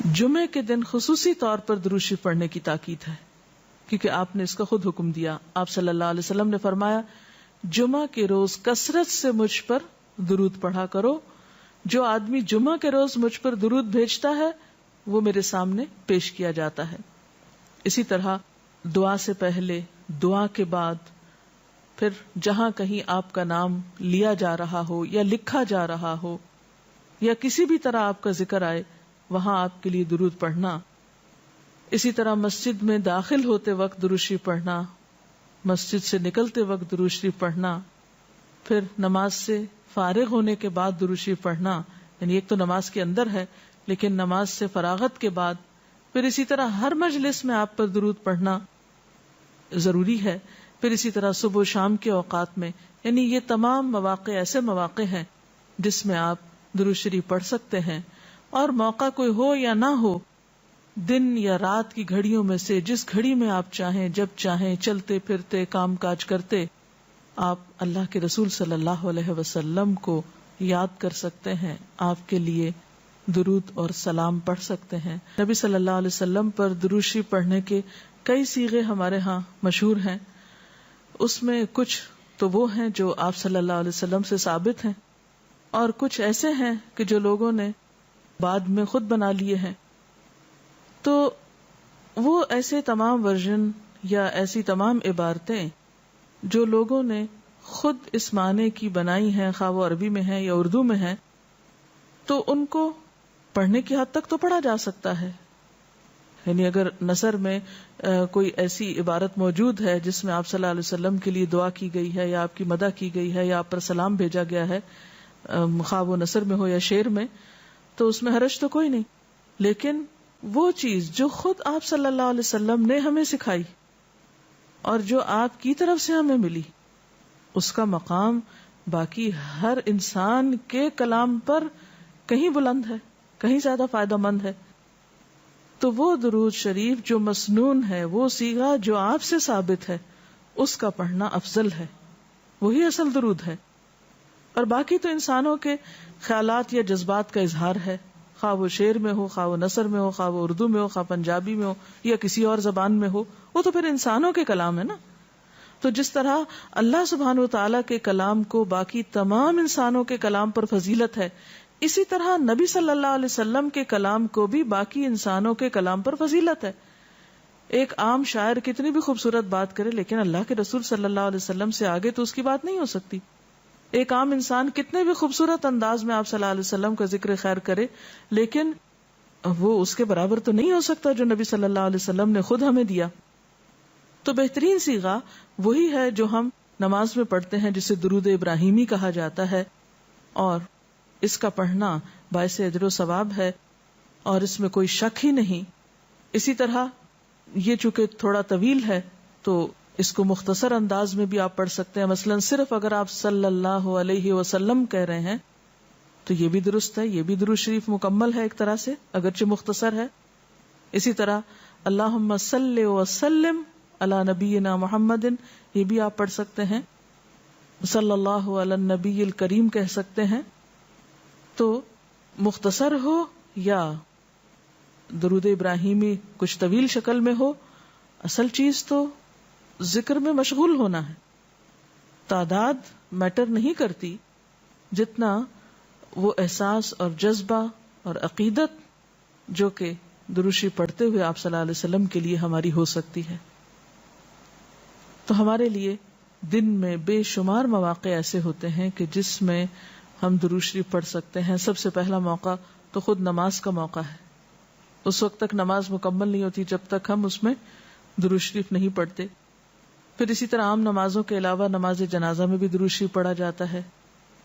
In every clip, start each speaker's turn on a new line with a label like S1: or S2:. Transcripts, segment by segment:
S1: جمعے کے دن خصوصی طور پر درود شریف پڑھنے کی تاکید ہے، کیونکہ آپ نے اس کا خود حکم دیا. آپ صلی اللہ علیہ وسلم نے فرمایا جمعہ کے روز کثرت سے مجھ پر درود پڑھا کرو. جو آدمی جمعہ کے روز مجھ پر درود بھیجتا ہے وہ میرے سامنے پیش کیا جاتا ہے. اسی طرح دعا سے پہلے، دعا کے بعد، پھر جہاں کہیں آپ کا نام لیا جا رہا ہو یا لکھا جا رہا ہو یا کسی بھی طرح آپ کا ذکر آئے وہاں آپ کے لیے درود پڑھنا. اسی طرح مسجد میں داخل ہوتے وقت درود شریف پڑھنا، مسجد سے نکلتے وقت درود شریف پڑھنا، پھر نماز سے فارغ ہونے کے بعد درود شریف پڑھنا. یعنی ایک تو نماز کے اندر ہے، لیکن نماز سے فراغت کے بعد، پھر اسی طرح ہر مجلس میں آپ پر درود پڑھنا ضروری ہے. پھر اسی طرح صبح و شام کے اوقات میں، یعنی یہ تمام مواقع ایسے مواقع ہیں جس میں آپ درود شریف پڑھ سکتے ہیں. اور موقع کوئی ہو یا نہ ہو، دن یا رات کی گھڑیوں میں سے جس گھڑی میں آپ چاہیں، جب چاہیں، چلتے پھرتے کام کاج کرتے، آپ اللہ کے رسول صلی اللہ علیہ وسلم کو یاد کر سکتے ہیں، آپ کے لیے درود اور سلام پڑھ سکتے ہیں. نبی صلی اللہ علیہ وسلم پر درود شریف پڑھنے کے کئی صیغے ہمارے ہاں مشہور ہیں. اس میں کچھ تو وہ ہیں جو آپ صلی اللہ علیہ وسلم سے ثابت ہیں، اور کچھ ایسے ہیں کہ جو لوگوں نے بعد میں خود بنا لیے ہیں. تو وہ ایسے تمام ورژن یا ایسی تمام عبارتیں جو لوگوں نے خود اس معنی کی بنائی ہیں، خواہ وہ عربی میں ہیں یا اردو میں ہیں، تو ان کو پڑھنے کی حد تک تو پڑھا جا سکتا ہے. یعنی اگر نثر میں کوئی ایسی عبارت موجود ہے جس میں آپ صلی اللہ علیہ وسلم کے لیے دعا کی گئی ہے یا آپ کی مدح کی گئی ہے یا آپ پر سلام بھیجا گیا ہے، خواہ وہ نثر میں ہو یا شعر میں، تو اس میں حرج تو کوئی نہیں. لیکن وہ چیز جو خود آپ صلی اللہ علیہ وسلم نے ہمیں سکھائی اور جو آپ کی طرف سے ہمیں ملی، اس کا مقام باقی ہر انسان کے کلام پر کہیں بلند ہے، کہیں زیادہ فائدہ مند ہے. تو وہ درود شریف جو مسنون ہے، وہ صیغہ جو آپ سے ثابت ہے، اس کا پڑھنا افضل ہے، وہی اصل درود ہے. اور باقی تو انسانوں کے خیالات یا جذبات کا اظہار ہے، خواہ وہ شعر میں ہو، خواہ وہ نثر میں ہو، خواہ وہ اردو میں ہو، خواہ پنجابی میں ہو یا کسی اور زبان میں ہو، وہ تو پھر انسانوں کے کلام ہے نا. تو جس طرح اللہ سبحانہ و تعالیٰ کے کلام کو باقی تمام انسانوں کے کلام پر فضیلت ہے، اسی طرح نبی صلی اللہ علیہ وسلم کے کلام کو بھی باقی انسانوں کے کلام پر فضیلت ہے. ایک عام شاعر کتنی بھی خوبصورت بات کرے، لیکن اللہ کے رسول صلی اللہ علیہ وسلم سے آگے تو اس کی بات نہیں ہو سکتی. ایک عام انسان کتنے بھی خوبصورت انداز میں آپ صلی اللہ علیہ وسلم کا ذکر خیر کرے، لیکن وہ اس کے برابر تو نہیں ہو سکتا جو نبی صلی اللہ علیہ وسلم نے خود ہمیں دیا. تو بہترین صیغہ وہی ہے جو ہم نماز میں پڑھتے ہیں، جسے درود ابراہیمی کہا جاتا ہے، اور اس کا پڑھنا باعث اجر و ثواب ہے اور اس میں کوئی شک ہی نہیں. اسی طرح یہ چونکہ تھوڑا طویل ہے تو اس کو مختصر انداز میں بھی آپ پڑھ سکتے ہیں. مثلا صرف اگر آپ صلی اللہ علیہ وسلم کہہ رہے ہیں تو یہ بھی درست ہے، یہ بھی درود شریف مکمل ہے ایک طرح سے، اگرچہ مختصر ہے. اسی طرح اللہم صلی وسلم علی نبینا محمد، یہ بھی آپ پڑھ سکتے ہیں. صلی اللہ علی النبی الکریم کہہ سکتے ہیں. تو مختصر ہو یا درود ابراہیمی کچھ طویل شکل میں ہو، اصل چیز تو ذکر میں مشغول ہونا ہے. تعداد میٹر نہیں کرتی جتنا وہ احساس اور جذبہ اور عقیدت جو کہ درود شریف پڑھتے ہوئے آپ صلی اللہ علیہ وسلم کے لیے ہماری ہو سکتی ہے. تو ہمارے لیے دن میں بے شمار مواقع ایسے ہوتے ہیں کہ جس میں ہم درود شریف پڑھ سکتے ہیں. سب سے پہلا موقع تو خود نماز کا موقع ہے. اس وقت تک نماز مکمل نہیں ہوتی جب تک ہم اس میں درود شریف نہیں پڑھتے. پھر اسی طرح عام نمازوں کے علاوہ نماز جنازہ میں بھی درود شریف پڑھا جاتا ہے.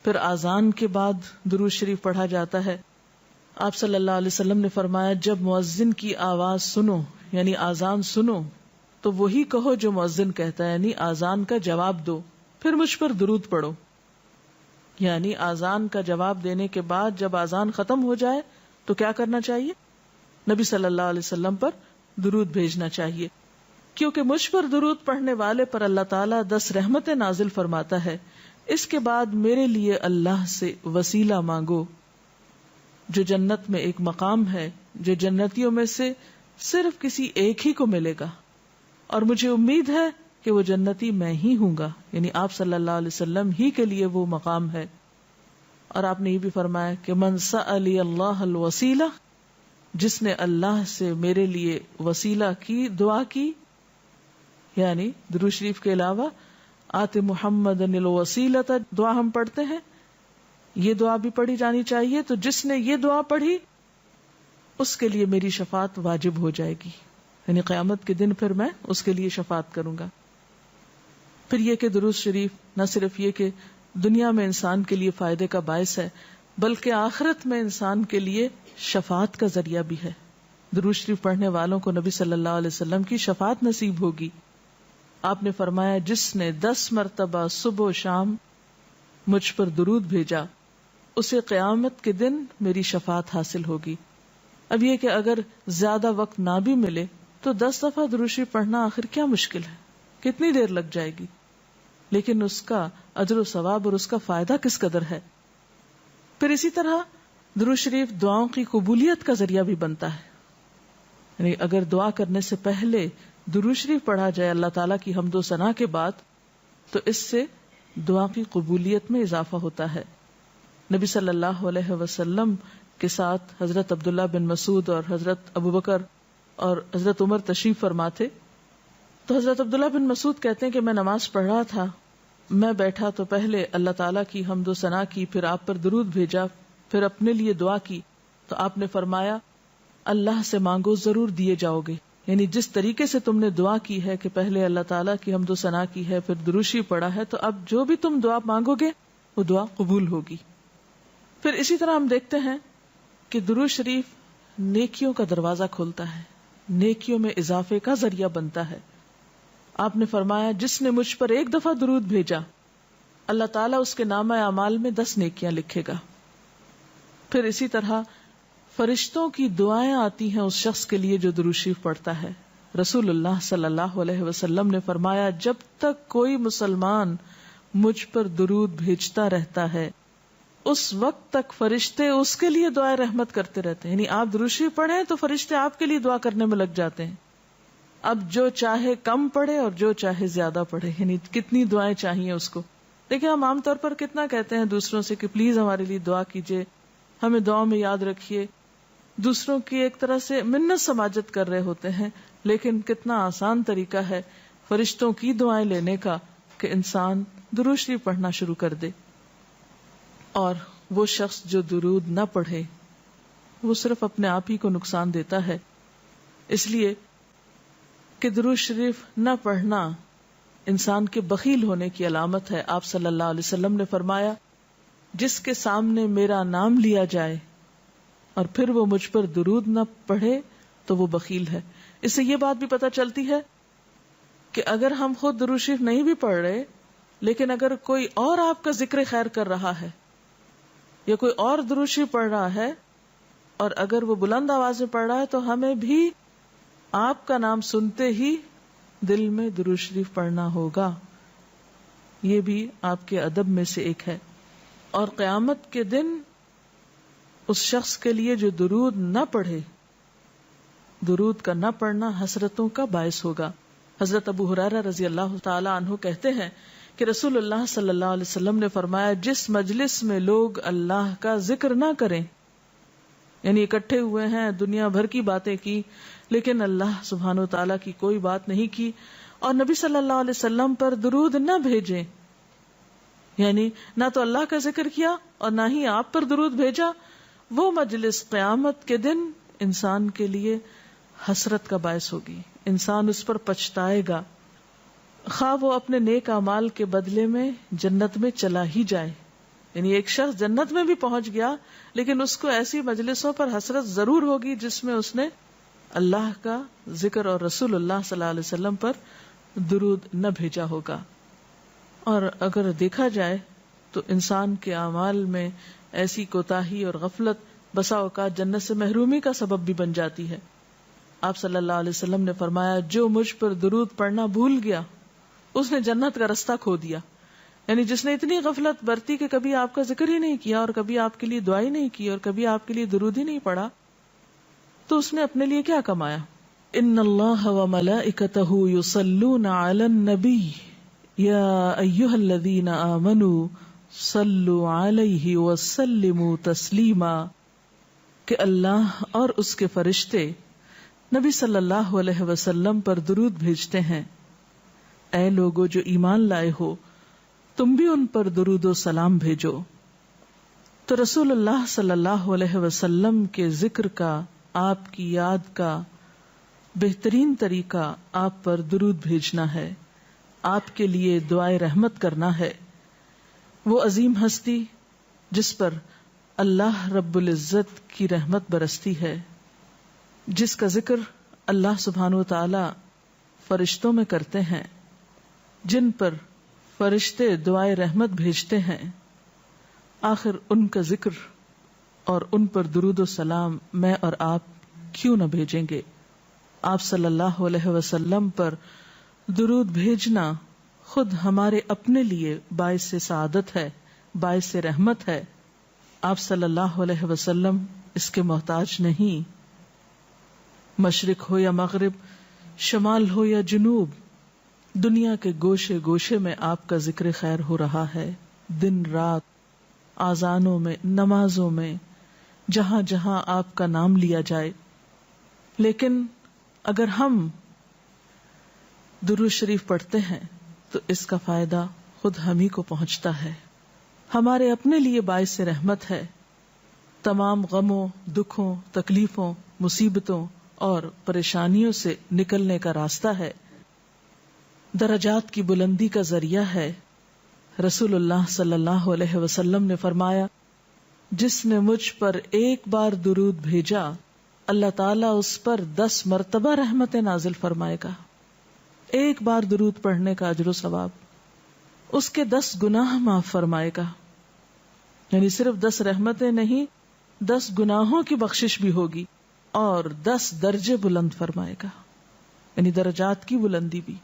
S1: پھر اذان کے بعد درود شریف پڑھا جاتا ہے. آپ صلی اللہ علیہ وسلم نے فرمایا جب مؤذن کی آواز سنو، یعنی اذان سنو، تو وہی کہو جو مؤذن کہتا ہے، یعنی اذان کا جواب دو، پھر مجھ پر درود پڑھو. یعنی اذان کا جواب دینے کے بعد جب اذان ختم ہو جائے تو کیا کرنا چاہیے؟ نبی صلی اللہ علیہ وسلم پر درود بھیجنا چاہیے، کیونکہ مجھ پر درود پڑھنے والے پر اللہ تعالیٰ 10 رحمتیں نازل فرماتا ہے. اس کے بعد میرے لیے اللہ سے وسیلہ مانگو، جو جنت میں ایک مقام ہے جو جنتیوں میں سے صرف کسی ایک ہی کو ملے گا، اور مجھے امید ہے کہ وہ جنتی میں ہی ہوں گا، یعنی آپ صلی اللہ علیہ وسلم ہی کے لیے وہ مقام ہے۔ اور آپ نے یہ بھی فرمایا کہ من سألی اللہ الوسیلہ، جس نے اللہ سے میرے لیے وسیلہ کی دعا کی، یعنی درود شریف کے علاوہ آت محمد الوسیلۃ دعا ہم پڑھتے ہیں، یہ دعا بھی پڑھی جانی چاہیے، تو جس نے یہ دعا پڑھی اس کے لیے میری شفاعت واجب ہو جائے گی، یعنی قیامت کے دن پھر میں اس کے لیے شفاعت کروں گا۔ پھر یہ کہ درود شریف نہ صرف یہ کہ دنیا میں انسان کے لیے فائدے کا باعث ہے، بلکہ آخرت میں انسان کے لیے شفاعت کا ذریعہ بھی ہے۔ درود شریف پڑھنے والوں کو نبی صلی اللہ علیہ وسلم کی شفاعت نصیب ہوگی۔ آپ نے فرمایا جس نے 10 مرتبہ صبح و شام مجھ پر درود بھیجا اسے قیامت کے دن میری شفاعت حاصل ہوگی۔ اب یہ کہ اگر زیادہ وقت نہ بھی ملے تو 10 دفعہ درود شریف پڑھنا آخر کیا مشکل ہے، کتنی دیر لگ جائے گی، لیکن اس کا اجر و ثواب اور اس کا فائدہ کس قدر ہے۔ پھر اسی طرح درود شریف دعاؤں کی قبولیت کا ذریعہ بھی بنتا ہے، یعنی اگر دعا کرنے سے پہلے درود شریف پڑھا جائے اللہ تعالیٰ کی حمد و ثنا کے بعد تو اس سے دعا کی قبولیت میں اضافہ ہوتا ہے۔ نبی صلی اللہ علیہ وسلم کے ساتھ حضرت عبداللہ بن مسعود اور حضرت ابوبکر اور حضرت عمر تشریف فرما تھے، تو حضرت عبداللہ بن مسعود کہتے ہیں کہ میں نماز پڑھ رہا تھا، میں بیٹھا تو پہلے اللہ تعالیٰ کی حمد و ثنا کی، پھر آپ پر درود بھیجا، پھر اپنے لیے دعا کی، تو آپ نے فرمایا اللہ سے مانگو ضرور دیے جاؤ گے، یعنی جس طریقے سے تم نے دعا کی ہے کہ پہلے اللہ تعالیٰ کی حمد و ثنا کی ہے، پھر درود شریف پڑھا ہے، تو اب جو بھی تم دعا مانگو گے وہ دعا قبول ہوگی۔ پھر اسی طرح ہم دیکھتے ہیں کہ درود شریف نیکیوں کا دروازہ کھولتا ہے، نیکیوں میں اضافے کا ذریعہ بنتا ہے۔ آپ نے فرمایا جس نے مجھ پر ایک دفعہ درود بھیجا اللہ تعالیٰ اس کے نامہ اعمال میں 10 نیکیاں لکھے گا۔ پھر اسی طرح فرشتوں کی دعائیں آتی ہیں اس شخص کے لیے جو درود شریف پڑھتا ہے۔ رسول اللہ صلی اللہ علیہ وسلم نے فرمایا جب تک کوئی مسلمان مجھ پر درود بھیجتا رہتا ہے اس وقت تک فرشتے اس کے لیے دعائیں رحمت کرتے رہتے ہیں، یعنی آپ درود شریف پڑھیں تو فرشتے آپ کے لیے دعا کرنے میں لگ جاتے ہیں۔ اب جو چاہے کم پڑھے اور جو چاہے زیادہ پڑھے، یعنی کتنی دعائیں چاہیے اس کو۔ دیکھیں ہم عام طور پر کتنا کہتے ہیں دوسروں سے کہ پلیز ہمارے لیے دعا کیجئے، ہمیں دعا میں یاد رکھیے، دوسروں کی ایک طرح سے منت سماجت کر رہے ہوتے ہیں، لیکن کتنا آسان طریقہ ہے فرشتوں کی دعائیں لینے کا کہ انسان درود شریف پڑھنا شروع کر دے۔ اور وہ شخص جو درود نہ پڑھے وہ صرف اپنے آپ ہی کو نقصان دیتا ہے، اس لیے کہ درود شریف نہ پڑھنا انسان کے بخیل ہونے کی علامت ہے۔ آپ صلی اللہ علیہ وسلم نے فرمایا جس کے سامنے میرا نام لیا جائے اور پھر وہ مجھ پر درود نہ پڑھے تو وہ بخیل ہے۔ اس سے یہ بات بھی پتہ چلتی ہے کہ اگر ہم خود درود شریف نہیں بھی پڑھ رہے لیکن اگر کوئی اور آپ کا ذکر خیر کر رہا ہے یا کوئی اور درود شریف پڑھ رہا ہے اور اگر وہ بلند آواز میں پڑھ رہا ہے تو ہمیں بھی آپ کا نام سنتے ہی دل میں درود شریف پڑھنا ہوگا، یہ بھی آپ کے ادب میں سے ایک ہے۔ اور قیامت کے دن اس شخص کے لیے جو درود نہ پڑھے، درود کا نہ پڑھنا حسرتوں کا باعث ہوگا۔ حضرت ابو ہریرہ رضی اللہ تعالی عنہ کہتے ہیں کہ رسول اللہ صلی اللہ علیہ وسلم نے فرمایا جس مجلس میں لوگ اللہ کا ذکر نہ کریں، یعنی اکٹھے ہوئے ہیں دنیا بھر کی باتیں کی لیکن اللہ سبحانہ وتعالیٰ کی کوئی بات نہیں کی، اور نبی صلی اللہ علیہ وسلم پر درود نہ بھیجیں، یعنی نہ تو اللہ کا ذکر کیا اور نہ ہی آپ پر درود بھیجا، وہ مجلس قیامت کے دن انسان کے لیے حسرت کا باعث ہوگی، انسان اس پر پچھتائے گا، خواہ وہ اپنے نیک اعمال کے بدلے میں جنت میں چلا ہی جائے۔ یعنی ایک شخص جنت میں بھی پہنچ گیا لیکن اس کو ایسی مجلسوں پر حسرت ضرور ہوگی جس میں اس نے اللہ کا ذکر اور رسول اللہ صلی اللہ علیہ وسلم پر درود نہ بھیجا ہوگا۔ اور اگر دیکھا جائے تو انسان کے اعمال میں ایسی کوتاہی اور غفلت بسا اوقات جنت سے محرومی کا سبب بھی بن جاتی ہے۔ آپ صلی اللہ علیہ وسلم نے فرمایا جو مجھ پر درود پڑھنا بھول گیا اس نے جنت کا رستہ کھو دیا، یعنی جس نے اتنی غفلت برتی کہ کبھی آپ کا ذکر ہی نہیں کیا اور کبھی آپ کے لیے دعا ہی نہیں کی اور کبھی آپ کے لیے درود ہی نہیں پڑھا، تو اس نے اپنے لیے کیا کمایا؟ ان اللہ وملائکتہ یصلون علی النبی یا ایھا الذین آمنوا صلوا علیہ وسلموا تسلیما، کہ اللہ اور اس کے فرشتے نبی صلی اللہ علیہ وسلم پر درود بھیجتے ہیں. اے لوگو جو ایمان لائے ہو، تم بھی ان پر درود و سلام بھیجو. تو رسول اللہ صلی اللہ علیہ وسلم کے ذکر کا، آپ کی یاد کا بہترین طریقہ آپ پر درود بھیجنا ہے، آپ کے لیے دعائے رحمت کرنا ہے. وہ عظیم ہستی جس پر اللہ رب العزت کی رحمت برستی ہے، جس کا ذکر اللہ سبحانہ و تعالی فرشتوں میں کرتے ہیں، جن پر فرشتے دعائے رحمت بھیجتے ہیں، آخر ان کا ذکر اور ان پر درود و سلام میں اور آپ کیوں نہ بھیجیں گے؟ آپ صلی اللہ علیہ وسلم پر درود بھیجنا خود ہمارے اپنے لیے باعث سعادت ہے، باعث رحمت ہے. آپ صلی اللہ علیہ وسلم اس کے محتاج نہیں. مشرق ہو یا مغرب، شمال ہو یا جنوب، دنیا کے گوشے گوشے میں آپ کا ذکر خیر ہو رہا ہے، دن رات، آذانوں میں، نمازوں میں، جہاں جہاں آپ کا نام لیا جائے. لیکن اگر ہم درود شریف پڑھتے ہیں تو اس کا فائدہ خود ہم ہی کو پہنچتا ہے، ہمارے اپنے لیے باعث رحمت ہے. تمام غموں، دکھوں، تکلیفوں، مصیبتوں اور پریشانیوں سے نکلنے کا راستہ ہے، درجات کی بلندی کا ذریعہ ہے. رسول اللہ صلی اللہ علیہ وسلم نے فرمایا، جس نے مجھ پر ایک بار درود بھیجا، اللہ تعالیٰ اس پر 10 مرتبہ رحمتیں نازل فرمائے گا. ایک بار درود پڑھنے کا اجر و ثواب، اس کے 10 گناہ معاف فرمائے گا. یعنی صرف 10 رحمتیں نہیں، 10 گناہوں کی بخشش بھی ہوگی اور 10 درجے بلند فرمائے گا، یعنی درجات کی بلندی بھی.